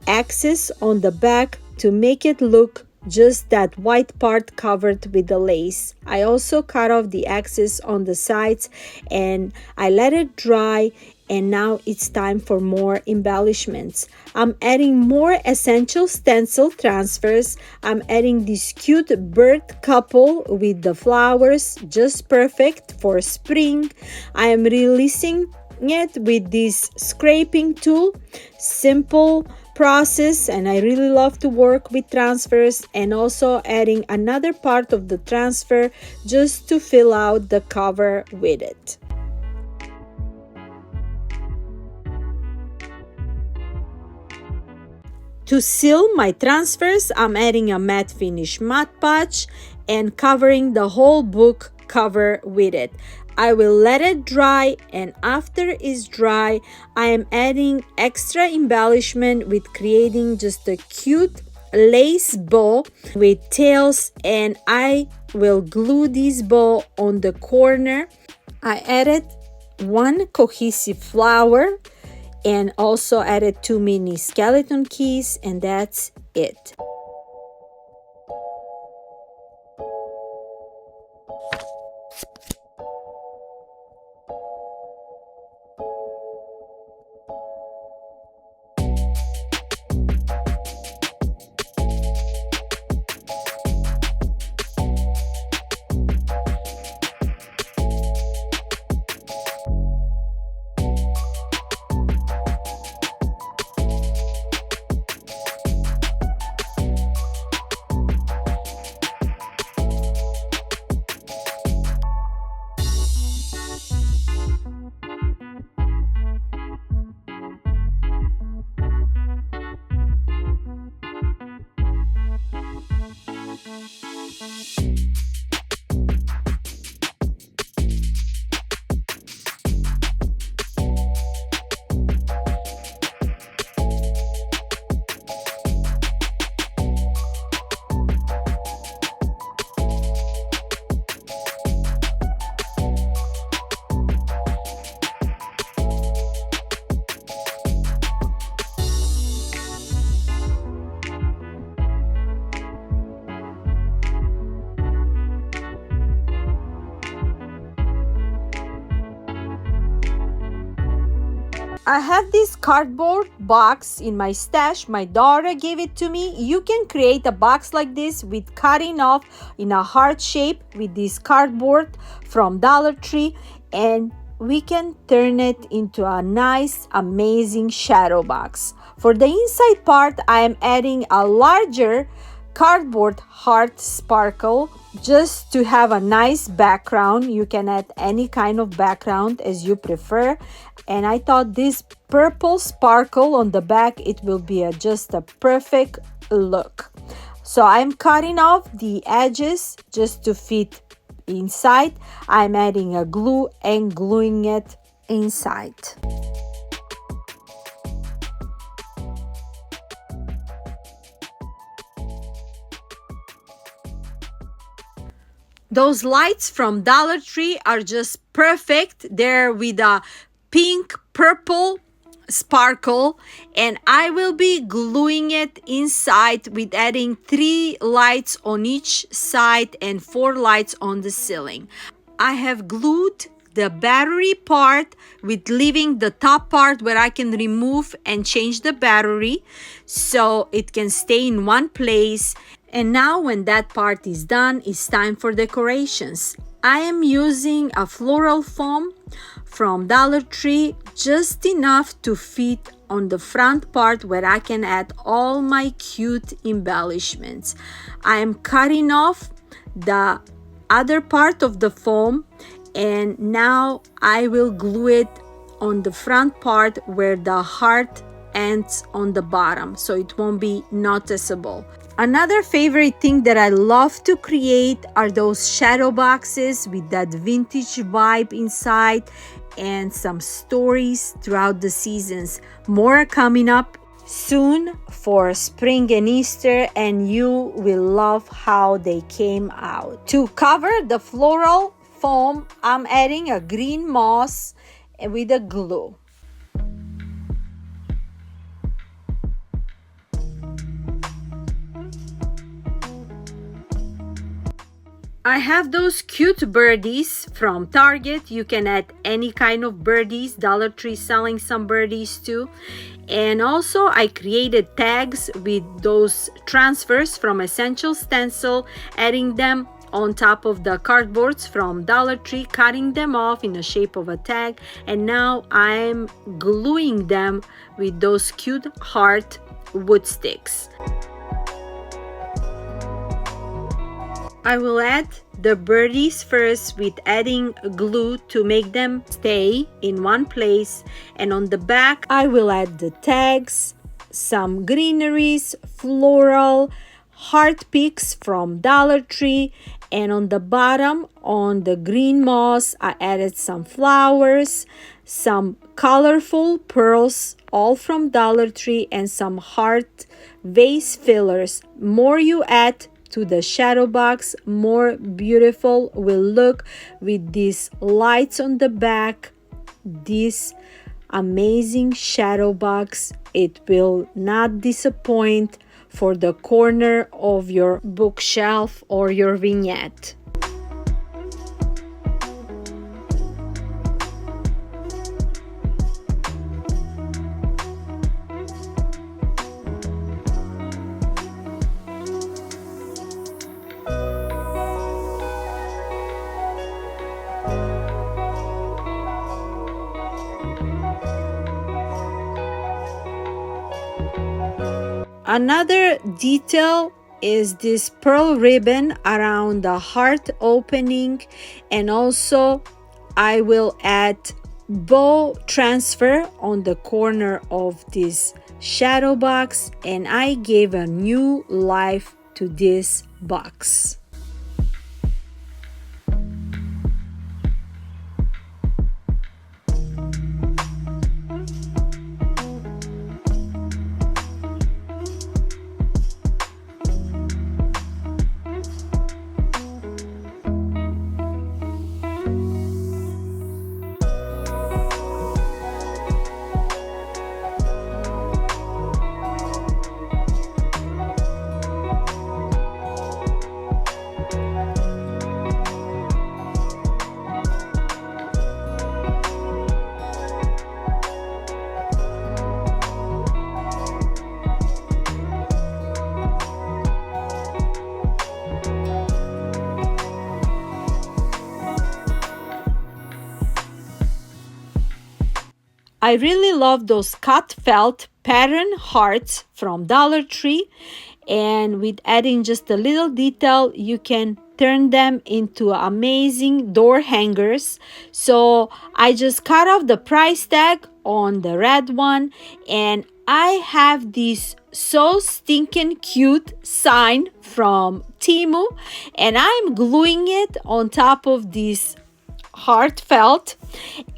excess on the back to make it look just that white part covered with the lace. I also cut off the excess on the sides and I let it dry, and now it's time for more embellishments. I'm adding more essential stencil transfers. I'm adding this cute bird couple with the flowers, just perfect for spring. I am releasing it with this scraping tool. Simple process, and I really love to work with transfers, and also adding another part of the transfer just to fill out the cover with it. To seal my transfers, I'm adding a matte finish Mod Podge and covering the whole book cover with it. I will let it dry, and after it's dry, I am adding extra embellishment with creating just a cute lace bow with tails, and I will glue this bow on the corner. I added one cohesive flower and also added 2 mini skeleton keys, and that's it. I have this cardboard box in my stash. My daughter gave it to me. You can create a box like this with cutting off in a heart shape with this cardboard from Dollar Tree, and we can turn it into a nice, amazing shadow box. For the inside part, I am adding a larger cardboard heart sparkle just to have a nice background. You can add any kind of background as you prefer, and I thought this purple sparkle on the back, it will be just a perfect look. So I'm cutting off the edges just to fit inside. I'm adding a glue and gluing it inside. Those lights from Dollar Tree are just perfect. They're with a pink purple sparkle, and I will be gluing it inside with adding 3 lights on each side and 4 lights on the ceiling. I have glued the battery part with leaving the top part where I can remove and change the battery so it can stay in one place. And now when that part is done, it's time for decorations. I am using a floral foam from Dollar Tree, just enough to fit on the front part where I can add all my cute embellishments. I am cutting off the other part of the foam, and now I will glue it on the front part where the heart ends on the bottom, so it won't be noticeable. Another favorite thing that I love to create are those shadow boxes with that vintage vibe inside and some stories throughout the seasons. More are coming up soon for spring and Easter, and you will love how they came out. To cover the floral foam, I'm adding a green moss with a glue. I have those cute birdies from Target. You can add any kind of birdies. Dollar Tree selling some birdies too. And also I created tags with those transfers from Essential Stencil, adding them on top of the cardboards from Dollar Tree, cutting them off in the shape of a tag, and now I'm gluing them with those cute heart wood sticks. I will add the birdies first with adding glue to make them stay in one place, and on the back I will add the tags, some greeneries, floral, heart picks from Dollar Tree, and on the bottom on the green moss I added some flowers, some colorful pearls all from Dollar Tree, and some heart vase fillers. More you add to the shadow box, more beautiful will look with these lights on the back. This amazing shadow box, it will not disappoint for the corner of your bookshelf or your vignette. Another detail is this pearl ribbon around the heart opening, and also I will add bow transfer on the corner of this shadow box, and I gave a new life to this box. I really love those cut felt pattern hearts from Dollar Tree, and with adding just a little detail, you can turn them into amazing door hangers. So I just cut off the price tag on the red one, and I have this so stinking cute sign from Temu, and I'm gluing it on top of this heartfelt,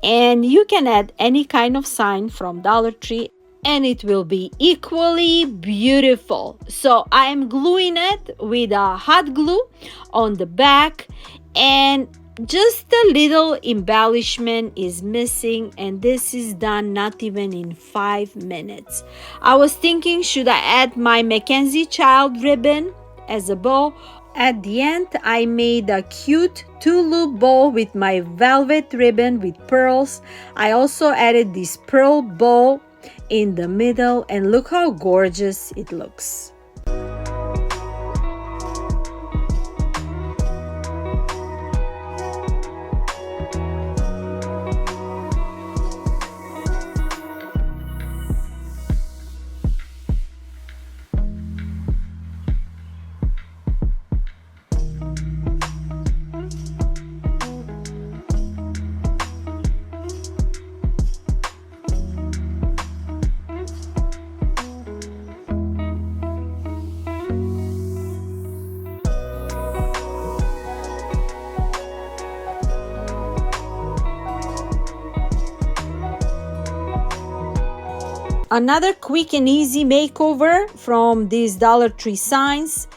and you can add any kind of sign from Dollar Tree and it will be equally beautiful. So I am gluing it with a hot glue on the back, and just a little embellishment is missing, and this is done not even in 5 minutes. I was thinking, should I add my McKenzie child ribbon as a bow? At the end, I made a cute 2-loop bow with my velvet ribbon with pearls. I also added this pearl bow in the middle, and look how gorgeous it looks. Another quick and easy makeover from these Dollar Tree signs.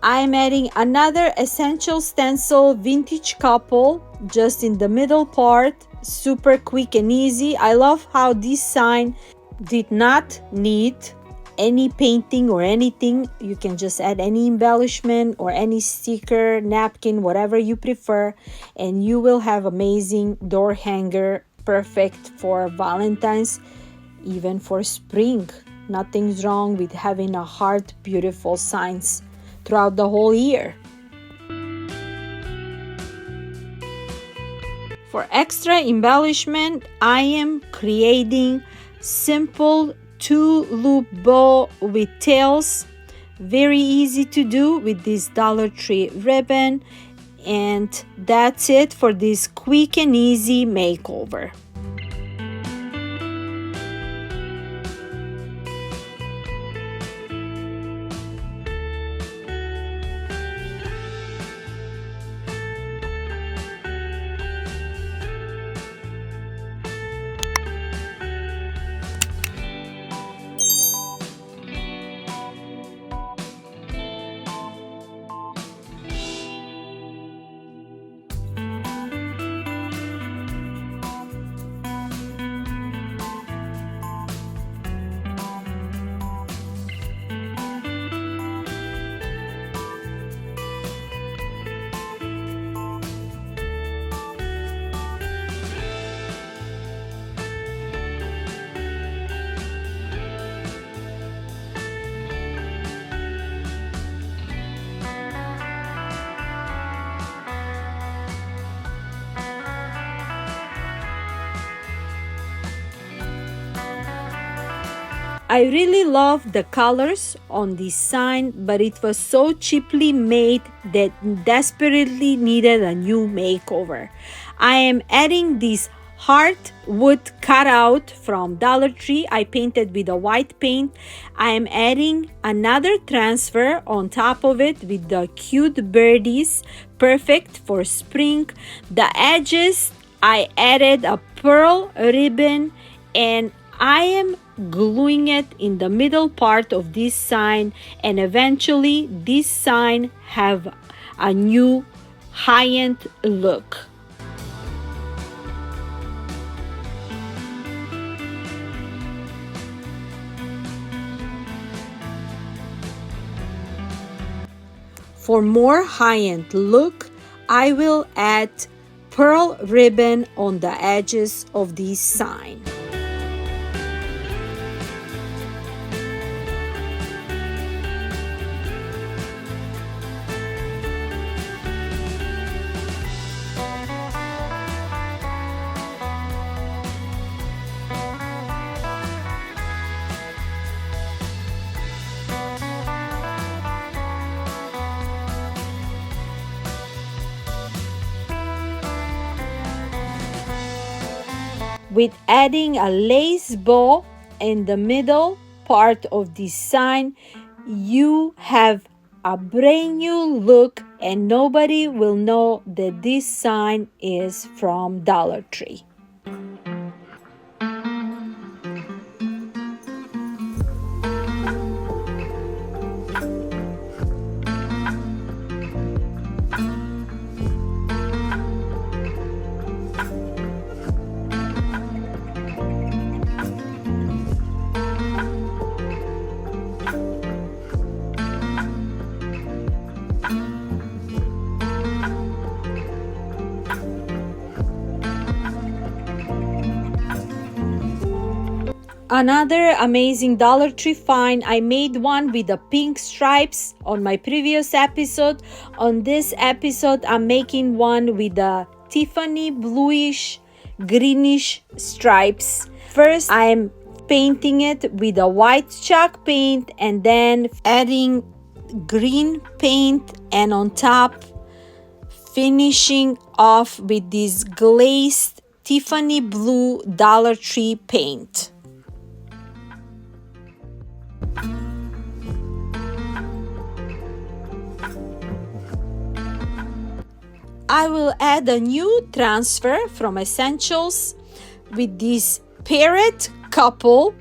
I'm adding another essential stencil vintage couple just in the middle part. Super quick and easy. I love how this sign did not need any painting or anything. You can just add any embellishment or any sticker, napkin, whatever you prefer, and you will have amazing door hanger, perfect for Valentine's, even for spring. Nothing's wrong with having a heart beautiful signs throughout the whole year. For extra embellishment, I am creating simple 2-loop bow with tails. Very easy to do with this Dollar Tree ribbon, and that's it for this quick and easy makeover. I really love the colors on this sign, but it was so cheaply made that desperately needed a new makeover. I am adding this heart wood cutout from Dollar Tree. I painted with a white paint. I am adding another transfer on top of it with the cute birdies, perfect for spring. The edges, I added a pearl ribbon, and I am gluing it in the middle part of this sign, and eventually this sign have a new high-end look. For more high-end look, I will add pearl ribbon on the edges of this sign. with adding a lace bow in the middle part of this sign, you have a brand new look and nobody will know that this sign is from Dollar Tree. Another amazing Dollar Tree find, I made one with the pink stripes on my previous episode. On this episode, I'm making one with the Tiffany bluish, greenish stripes. First, I'm painting it with a white chalk paint and then adding green paint, and on top, finishing off with this glazed Tiffany blue Dollar Tree paint. I will add a new transfer from Essentials with this parrot couple,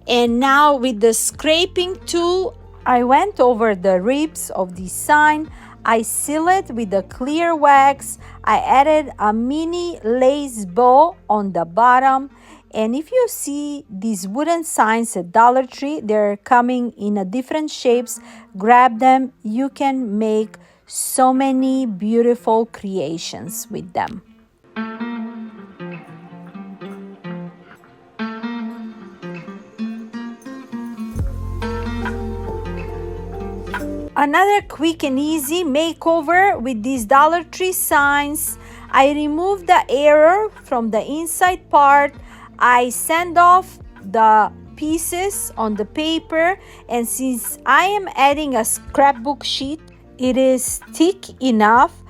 and now with the scraping tool I went over the ribs of the sign. I seal it with the clear wax. I added a mini lace bow on the bottom, and if you see these wooden signs at Dollar Tree, they're coming in a different shapes. Grab them. You can make so many beautiful creations with them. Another quick and easy makeover with these Dollar Tree signs. I remove the error from the inside part. I sand off the pieces on the paper, and since I am adding a scrapbook sheet, it is thick enough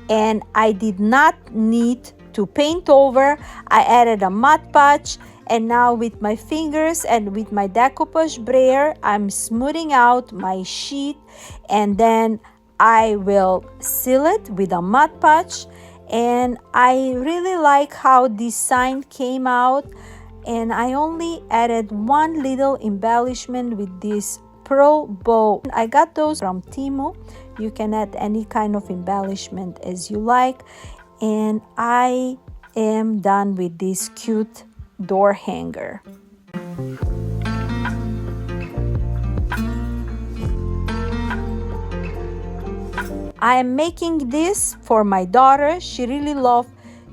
and I did not need to paint over. I added a Mod Podge, and now with my fingers and with my Decoupaged brayer, I'm smoothing out my sheet, and then I will seal it with a Mod Podge. And I really like how this sign came out, and I only added one little embellishment with this pearl bow. I got those from Temu. You can add any kind of embellishment as you like, and I am done with this cute door hanger. I am making this for my daughter. She really loves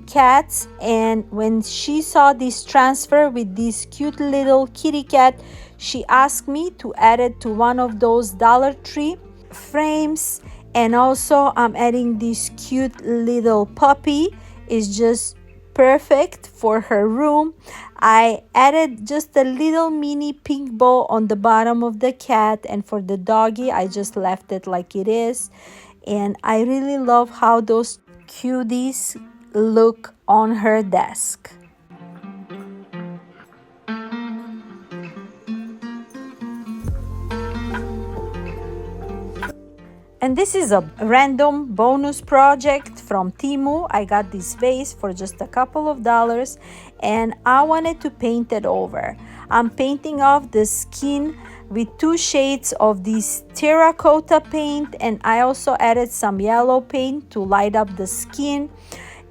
cats, and when she saw this transfer with this cute little kitty cat, she asked me to add it to one of those Dollar Tree frames. And also I'm adding this cute little puppy. It's just perfect for her room. I added just a little mini pink bow on the bottom of the cat, and for the doggy I just left it like it is. And I really love how those cuties look on her desk. And this is a random bonus project from Temu. I got this vase for just a couple of dollars, and I wanted to paint it over. I'm painting off the skin with 2 shades of this terracotta paint, and I also added some yellow paint to light up the skin.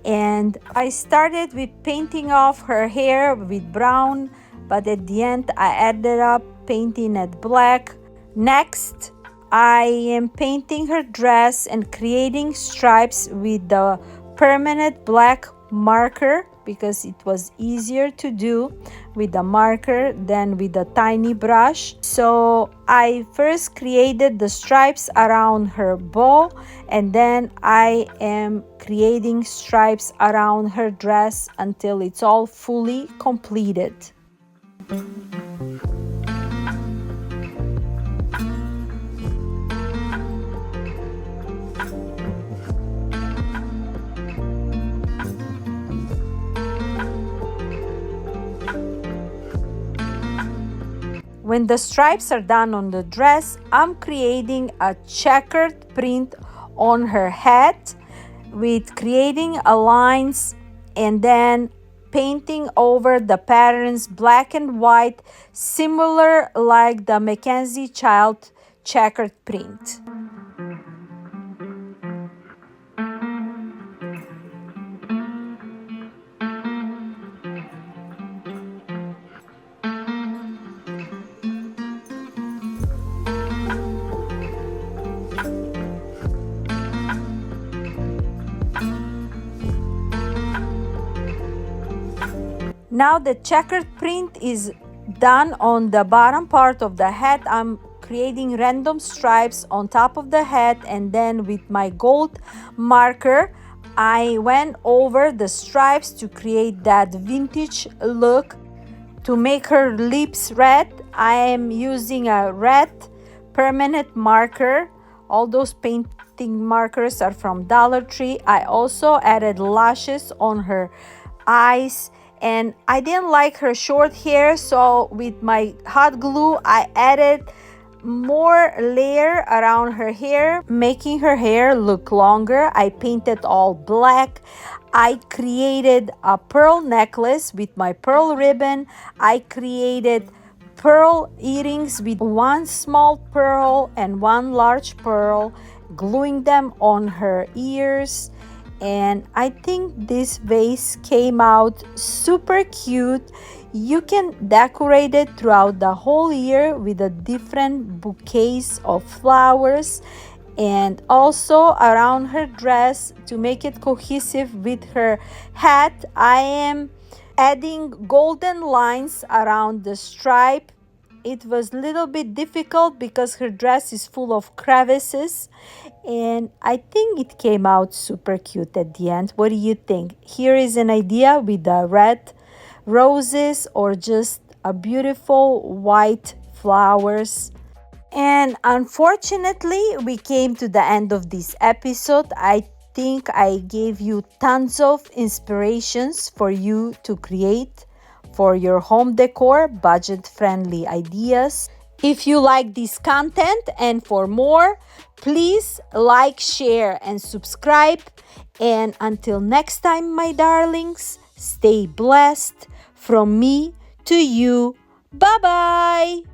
And I started with painting off her hair with brown, but at the end I ended up painting it black. Next, I am painting her dress and creating stripes with the permanent black marker, because it was easier to do with the marker than with a tiny brush. So I first created the stripes around her bow, and then I am creating stripes around her dress until it's all fully completed. When the stripes are done on the dress, I'm creating a checkered print on her head with creating a lines and then painting over the patterns black and white, similar like the McKenzie child checkered print. Now the checkered print is done on the bottom part of the head. I'm creating random stripes on top of the head, and then with my gold marker I went over the stripes to create that vintage look. To make her lips red, I am using a red permanent marker. All those painting markers are from Dollar Tree. I also added lashes on her eyes, and I didn't like her short hair, so with my hot glue I added more layer around her hair, making her hair look longer. I painted all black. I created a pearl necklace with my pearl ribbon. I created pearl earrings with one small pearl and one large pearl, gluing them on her ears. And I think this vase came out super cute. You can decorate it throughout the whole year with a different bouquets of flowers, and also around her dress to make it cohesive with her hat. I am adding golden lines around the stripe. It was a little bit difficult because her dress is full of crevices, and I think it came out super cute at the end. What do you think? Here is an idea with the red roses or just a beautiful white flowers. And unfortunately, we came to the end of this episode. I think I gave you tons of inspirations for you to create for your home decor, budget-friendly ideas. If you like this content and for more, please like, share, and subscribe. And until next time, my darlings, stay blessed from me to you. Bye-bye.